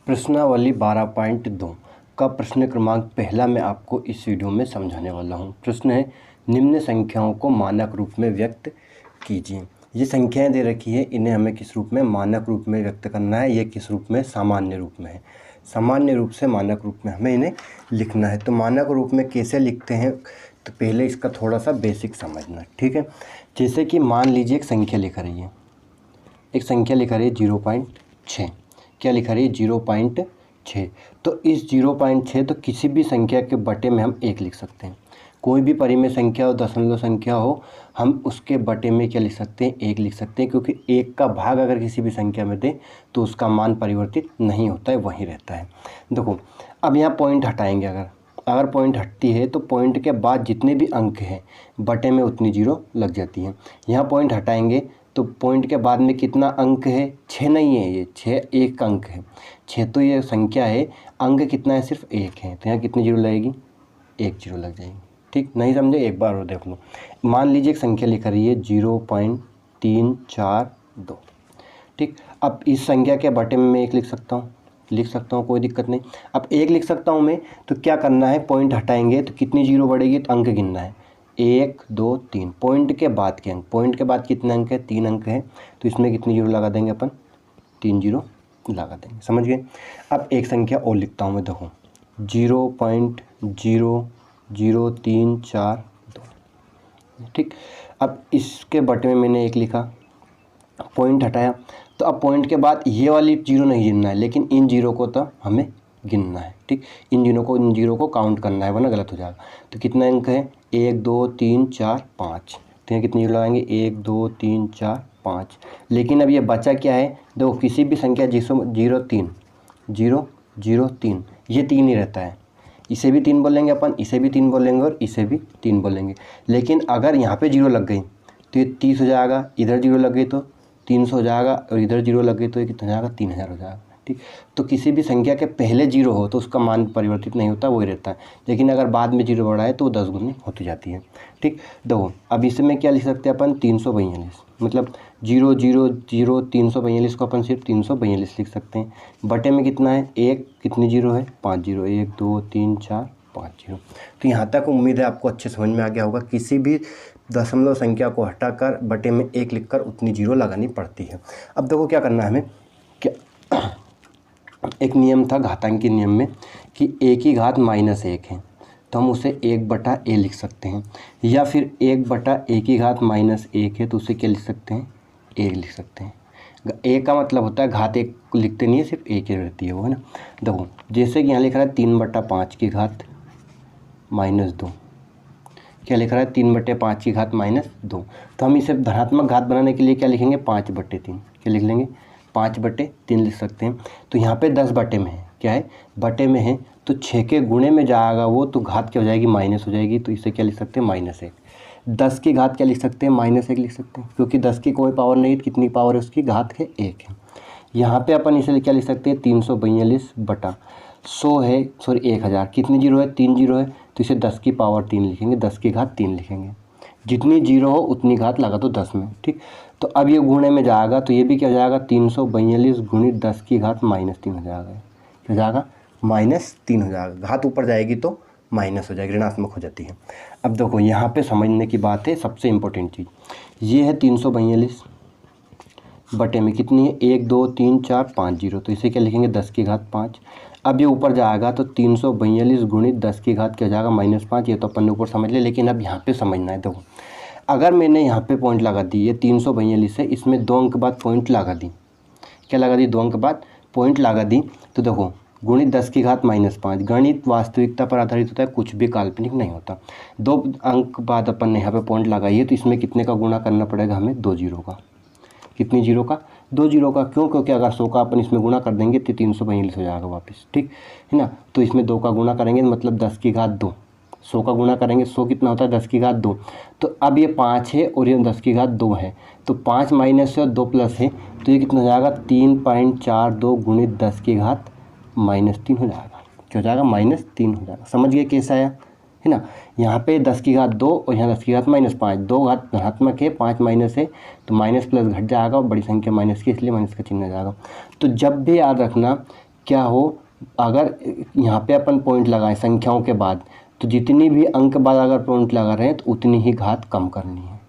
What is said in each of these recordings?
प्रश्नावली 12.2 का प्रश्न क्रमांक पहला मैं आपको इस वीडियो में समझाने वाला हूँ। प्रश्न है, निम्न संख्याओं को मानक रूप में व्यक्त कीजिए। ये संख्याएं दे रखी है, इन्हें हमें किस रूप में मानक रूप में व्यक्त करना है। ये किस रूप में, सामान्य रूप में है। सामान्य रूप से मानक रूप में हमें इन्हें लिखना है। तो मानक रूप में कैसे लिखते हैं, तो पहले इसका थोड़ा सा बेसिक समझना, ठीक है। जैसे कि मान लीजिए एक संख्या लिखा रही है, एक संख्या लिखा रही है 0.6। क्या लिखा रही है? 0.6। तो इस 0.6 तो किसी भी संख्या के बटे में हम 1 लिख सकते हैं। कोई भी परिमेय संख्या हो, दशमलव संख्या हो, हम उसके बटे में क्या लिख सकते हैं? 1 लिख सकते हैं, क्योंकि 1 का भाग अगर किसी भी संख्या में दें तो उसका मान परिवर्तित नहीं होता है, वहीं रहता है। देखो, अब यहाँ पॉइंट हटाएंगे। अगर पॉइंट हटती है तो पॉइंट के बाद जितने भी अंक हैं बटे में उतनी 0 लग जाती है। यहाँ पॉइंट हटाएंगे तो पॉइंट के बाद में कितना अंक है? 6 नहीं है, ये 6 एक अंक है। 6 तो ये संख्या है, अंक कितना है? सिर्फ 1 है। तो यहाँ कितनी 0 लगेगी? 1 0 लग जाएगी। ठीक, नहीं समझे? एक बार और देख लो। मान लीजिए एक संख्या लिख रही है 0.342। ठीक, अब इस संख्या के बटे में मैं 1 लिख सकता हूँ, कोई दिक्कत नहीं। अब 1 लिख सकता हूँ मैं, तो क्या करना है? पॉइंट हटाएंगे तो कितनी 0 बढ़ेगी? तो अंक गिनना है, 1 2 3। पॉइंट के बाद के अंक, पॉइंट के बाद कितने अंक है? 3 अंक है। तो इसमें कितनी 0 लगा देंगे अपन? 3 0 लगा देंगे। समझ गए? अब एक संख्या और लिखता हूँ मैं, देखो 0.00342। ठीक, अब इसके बटे में मैंने 1 लिखा, पॉइंट हटाया। तो अब पॉइंट के बाद ये वाली 0 नहीं गिनना है, लेकिन इन 0 को तो हमें गिनना है। ठीक, इन 0 को काउंट करना है, वरना गलत हो जाएगा। तो कितने अंक है? 1 2 3 4 5। तो यहाँ कितनी 0 लगाएंगे? 1 2 3 4 5। लेकिन अब ये बचा क्या है? देखो, किसी भी संख्या 0 0 3, ये 3 ही रहता है। इसे भी 3 बोलेंगे अपन, इसे भी 3 बोलेंगे और इसे भी 3 बोलेंगे। लेकिन अगर यहाँ पे 0 लग गई तो ये 30 हो जाएगा, इधर 0 लग गई तो 300 हो जाएगा, और इधर 0 लग गई तो ये कितना हो जाएगा? 3000 हो जाएगा। ठीक, तो किसी भी संख्या के पहले 0 हो तो उसका मान परिवर्तित नहीं होता, वही रहता है। लेकिन अगर बाद में 0 बढ़ा है तो वो 10 गुनी होती जाती है। ठीक, देखो अब इसमें क्या लिख सकते हैं अपन? 342। मतलब 0 0 0 342 को अपन सिर्फ 342 लिख सकते हैं। बटे में कितना है? 1, कितनी 0 है? 5 0। 1 2 3 4 5 0। तो यहाँ तक उम्मीद है आपको अच्छे समझ में आ गया होगा। किसी भी दशमलव संख्या को हटाकर बटे में 1 लिखकर उतनी 0 लगानी पड़ती है। अब देखो क्या करना है हमें। क्या एक नियम था घातांकी नियम में कि a की घात -1 है, तो हम उसे 1/a लिख सकते हैं। या फिर 1/a की घात -1 है तो उसे क्या लिख सकते हैं? 1 लिख सकते हैं। a का मतलब होता है घात 1 लिखते नहीं है, सिर्फ 1 ही रहती है वो, है ना। देखो, जैसे कि यहाँ लिख रहा है 3/5 की घात -2। क्या लिख रहा है? 3/5 की घात -2। तो हम इसे धनात्मक घात बनाने के लिए क्या लिखेंगे? 5/3। क्या लिख लेंगे? 5/3 लिख सकते हैं। तो यहाँ पे 10 बटे में है, क्या है? बटे में है, तो 6 के गुणे में जाएगा वो, तो घात क्या हो जाएगी? माइनस हो जाएगी। तो इसे क्या लिख सकते हैं? -1। 10 की घात क्या लिख सकते हैं? -1 लिख सकते हैं, क्योंकि 10 की कोई पावर नहीं, कितनी पावर है उसकी? घात है 1 है। यहाँ पे अपन इसे क्या लिख सकते हैं? 342/100 है, सॉरी 1000। कितनी 0 है? 3 0 है, तो इसे 10 की पावर 3 लिखेंगे, 10 की घात 3 लिखेंगे। जितनी 0 हो उतनी घात लगा दो 10 में। ठीक, तो अब ये गुणे में जाएगा तो ये भी क्या हो जाएगा? 342 गुणित 10 की घात -3 हो जाएगा। क्या हो जाएगा? -3 हो जाएगा। घात ऊपर जाएगी तो माइनस हो जाएगी, ऋणात्मक हो जाती है। अब देखो, यहाँ पे समझने की बात है, सबसे इम्पोर्टेंट चीज़ ये है 342 बटे में कितनी है? 1 2 3 4 5 0। तो इसे क्या लिखेंगे? 10 की घात 5। अब ये ऊपर जाएगा तो 342 गुणित 10 की घात क्या हो जाएगा? -5। ये तो अपन ने ऊपर समझ लिया, लेकिन अब यहाँ पे समझना है। देखो, अगर मैंने यहाँ पे पॉइंट लगा दी, ये 342 है, इसमें 2 अंक बाद पॉइंट लगा दी। क्या लगा दी? 2 अंक बाद पॉइंट लगा दी। तो देखो, गुणित 10 की घात -5। गणित वास्तविकता पर आधारित होता है, कुछ भी काल्पनिक नहीं होता। 2 अंक बाद अपन ने यहाँ पे पॉइंट लगाई है, तो इसमें कितने का गुणा करना पड़ेगा हमें? 2 0 का। कितनी 0 का? 2 0 का। क्यों? क्योंकि अगर 100 का अपन इसमें गुणा कर देंगे तो 342 हो जाएगा वापस। ठीक है ना। तो इसमें 2 का गुणा करेंगे, मतलब 10 की घात 2। 100 का गुणा करेंगे, 100 कितना होता है? 10 की घात 2। तो अब ये 5 है और ये 10 की घात 2 है, तो 5 माइनस है और 2 प्लस है, तो ये कितना हो जाएगा? 3.42 गुणित 10 की घात -3 हो जाएगा। क्या हो जाएगा? -3 हो जाएगा। समझ गए कैसा है ना। यहाँ पे 10 की घात 2 और यहाँ 10 की घात -5। 2 घात धनात्मक है, 5 माइनस है, तो माइनस प्लस घट जाएगा, और बड़ी संख्या माइनस की, इसलिए माइनस का चिन्ह आ जाएगा। तो जब भी याद रखना क्या हो, अगर यहाँ पे अपन पॉइंट लगाएं संख्याओं के बाद, तो जितनी भी अंक बाद अगर पॉइंट लगा रहे हैं तो उतनी ही घात कम करनी है।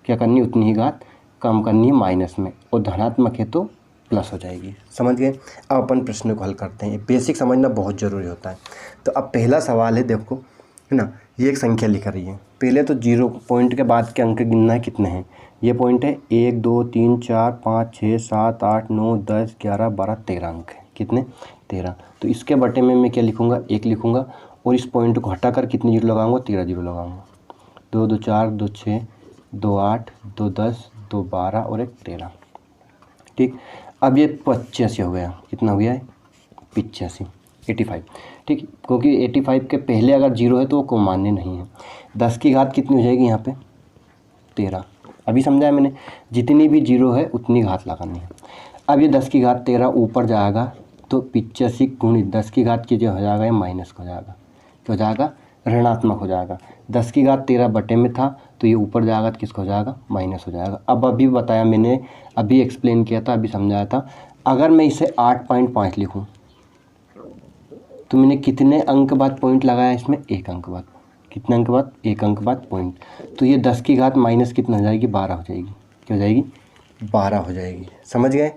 क्या करनी है? उतनी ही घात कम करनी है माइनस में, और धनात्मक है तो प्लस हो जाएगी। समझ गए? अब अपन प्रश्न को हल करते हैं। बेसिक समझना बहुत ज़रूरी होता है। तो अब पहला सवाल है, देखो है ना, ये एक संख्या लिख रही है। पहले तो 0 पॉइंट के बाद के अंक गिनना है, कितने हैं। ये पॉइंट है 1 2 3 4 5 6 7 8 9 10 11 12 13 अंक है। कितने? 13। तो इसके बटे में मैं क्या लिखूँगा? 1 लिखूँगा, और इस पॉइंट को हटाकर कितने जीरो लगाऊंगा? 13 जीरो लगाऊंगा। 2 2 4 2 6 2 8 2 10 2 12 और 1 13। ठीक, अब ये 85 हो गया। कितना हो गया है? 85, 85। ठीक, क्योंकि 85 के पहले अगर जीरो है तो वो को मान्य नहीं है। 10 की घात कितनी हो जाएगी यहाँ पे? 13। अभी समझाया मैंने, जितनी भी जीरो है उतनी घात लगानी है। अब ये 10 की घात 13 ऊपर जाएगा तो 85 गुणित 10 की घात की जो हो जाएगा, ये माइनस हो जाएगा। क्या हो जाएगा? ऋणात्मक हो जाएगा। 10 की घात 13 बटे में था तो ये ऊपर जाएगा तो किसका हो जाएगा? माइनस हो जाएगा। अब अभी बताया मैंने, अभी एक्सप्लेन किया था, अभी समझाया था। अगर मैं इसे 8.5 लिखूँ तो मैंने कितने अंक बाद पॉइंट लगाया इसमें? 1 अंक बाद। कितने अंक बाद? 1 अंक बाद पॉइंट। तो ये 10 की घात माइनस कितना हो जाएगी? 12 हो जाएगी। क्या हो जाएगी? 12 हो जाएगी। समझ गए?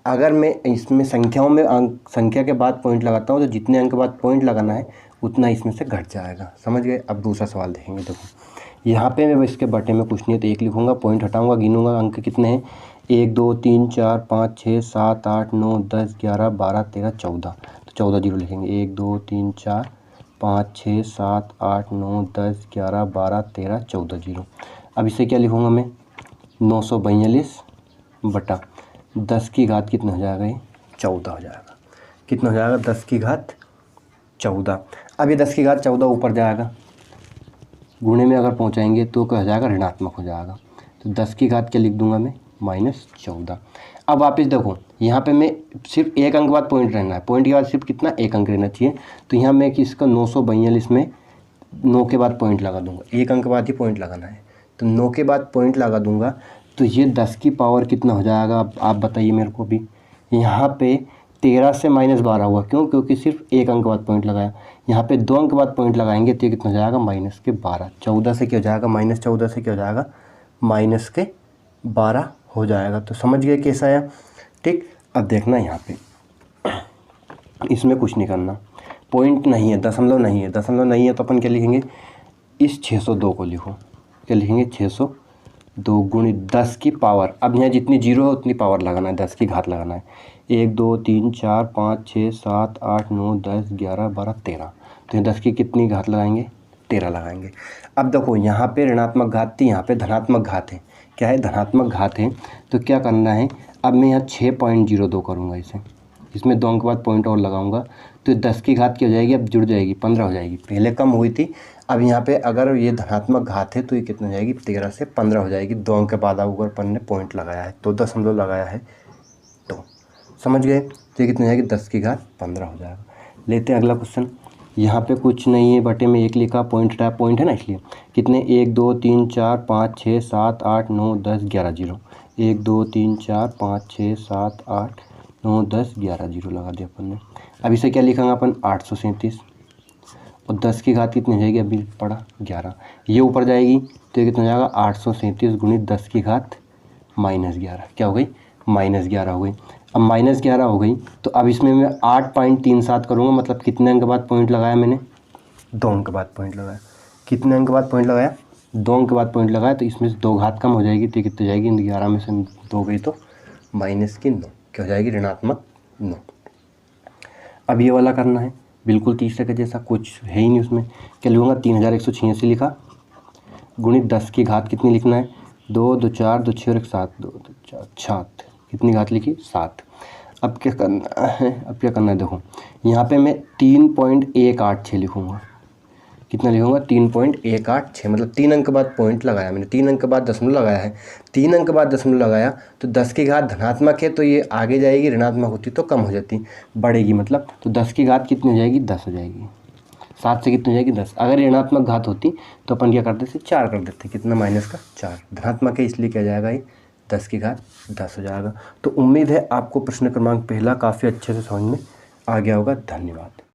अगर मैं इसमें संख्याओं में अंक, संख्या के बाद पॉइंट लगाता हूँ तो जितने अंक बाद पॉइंट लगाना है उतना इसमें से घट जाएगा। समझ गए? अब दूसरा सवाल देखेंगे। देखो यहाँ पे मैं इसके बटे में कुछ नहीं है तो 1 लिखूँगा, पॉइंट हटाऊँगा, गिनूँगा अंक कितने हैं। 1 2 3 4 5 6 7 8 9 10 11 12 13 14। तो 14 जीरो लिखेंगे। 1 2 3 4 5 6 7 8 9 10 11 12 13 14 जीरो। अब इसे क्या लिखूँगा मैं? 942 बटा 10 की घात कितना हो जाएगा? ये 14 हो जाएगा। कितना हो जाएगा? 10 की घात 14। अब ये 10 की घात 14 ऊपर जाएगा, गुणे में अगर पहुंचाएंगे तो क्या हो जाएगा? ऋणात्मक हो जाएगा। तो 10 की घात क्या लिख दूंगा मैं? -14। अब वापस देखो, यहाँ पे मैं सिर्फ 1 अंक बाद पॉइंट रहना है, पॉइंट के बाद सिर्फ कितना? 1 अंक रहना चाहिए। तो यहाँ मैं किसका 942 में 9 के बाद पॉइंट लगा दूंगा। 1 अंक बाद ही पॉइंट लगाना है, तो 9 के बाद पॉइंट लगा दूंगा। तो ये 10 की पावर कितना हो जाएगा? अब आप बताइए मेरे को भी। यहाँ पे 13 से -12 हुआ, क्यों? क्योंकि सिर्फ 1 अंक बाद पॉइंट लगाया। यहाँ पे 2 अंक बाद पॉइंट लगाएंगे तो ये कितना हो जाएगा? -12। 14 से क्या हो जाएगा? -14 से क्या हो जाएगा? -12 हो जाएगा। तो समझ गए कैसा आया? ठीक, अब देखना यहाँ पे, इसमें कुछ नहीं करना, पॉइंट नहीं है, दशमलव नहीं है। दशमलव नहीं है तो अपन क्या लिखेंगे? इस 602 को लिखो। क्या लिखेंगे? 602 गुणित 10 की पावर। अब यहाँ जितनी जीरो है उतनी पावर लगाना है, 10 की घात लगाना है। 1 2 3 4 5 6 7 8 9 10 11 12 13। तो ये 10 की कितनी घात लगाएंगे? 13 लगाएंगे। अब देखो यहाँ पे ऋणात्मक घात थी, यहाँ पे धनात्मक घात है। क्या है? धनात्मक घात है। तो क्या करना है? अब मैं यहाँ 6.02 करूँगा इसे, इसमें 2 अंक बाद पॉइंट और लगाऊंगा तो 10 की घात क्या हो जाएगी? अब जुड़ जाएगी, 15 हो जाएगी। पहले कम हुई थी, अब यहाँ पे अगर ये धनात्मक घात है तो ये कितना हो जाएगी? 13 से 15 हो जाएगी। 2 अंक के बाद ऊपर अपन ने पॉइंट लगाया है तो दशमलव लगाया है तो। समझ गए? तो ये कितना हो जाएगी? 10 की घात 15 हो जाएगा। लेते हैं अगला क्वेश्चन। यहाँ पे कुछ नहीं है, बटे में 1 लिखा, पॉइंट हटाया, पॉइंट है ना इसलिए। कितने? 1 2 3 4 5 6 7 8 9 10 11 जीरो। 1 2 3 4 5 6 7 8 9 10 11 जीरो लगा दिया अपन ने। अब इसे क्या लिखेंगे अपन? 837, और 10 की घात कितनी हो जाएगी? अभी पढ़ा 11। ये ऊपर जाएगी तो ये कितना हो जाएगा? 837 गुणित 10 की घात -11। क्या हो गई? -11 हो गई। अब -11 हो गई तो अब इसमें मैं 8.37 करूँगा, मतलब कितने अंक बाद पॉइंट लगाया मैंने? 2 अंक बाद पॉइंट लगाया। कितने अंक बाद पॉइंट लगाया? 2 अंक बाद पॉइंट लगाया। तो इसमें से 2 घात कम हो जाएगी तो कितनी जाएगी? 11 में से 2 गई तो -9। क्या हो जाएगी? ऋणात्मक 9। अब ये वाला करना है, बिल्कुल तीसरे के जैसा, कुछ है ही नहीं उसमें। क्या लिखूँगा? 3186 लिखा, गुणित 10 की घात कितनी लिखना है? 2 2 4 2 6 और 1 7, 2 2 4 7। कितनी घात लिखी? 7। अब क्या करना है? अब क्या करना है? देखो यहाँ पे मैं 3.186 लिखूँगा। कितना लिखूँगा? 3.186, मतलब 3 अंक बाद पॉइंट लगाया मैंने, 3 अंक बाद दशमलव लगाया है। 3 अंक बाद दशमलव लगाया तो 10 की घात धनात्मक है तो ये आगे जाएगी, ऋणात्मक होती तो कम हो जाती, बढ़ेगी मतलब। तो 10 की घात कितनी हो जाएगी? 10 हो जाएगी। 7 से कितनी हो जाएगी? 10। अगर ऋणात्मक घात होती तो अपन क्या करते थे? 4 कर देते। कितना? -4। धनात्मक है इसलिए क्या जाएगा? ये 10 की घात 10 हो जाएगा। तो उम्मीद है आपको प्रश्न क्रमांक पहला काफ़ी अच्छे से समझ में आ गया होगा। धन्यवाद।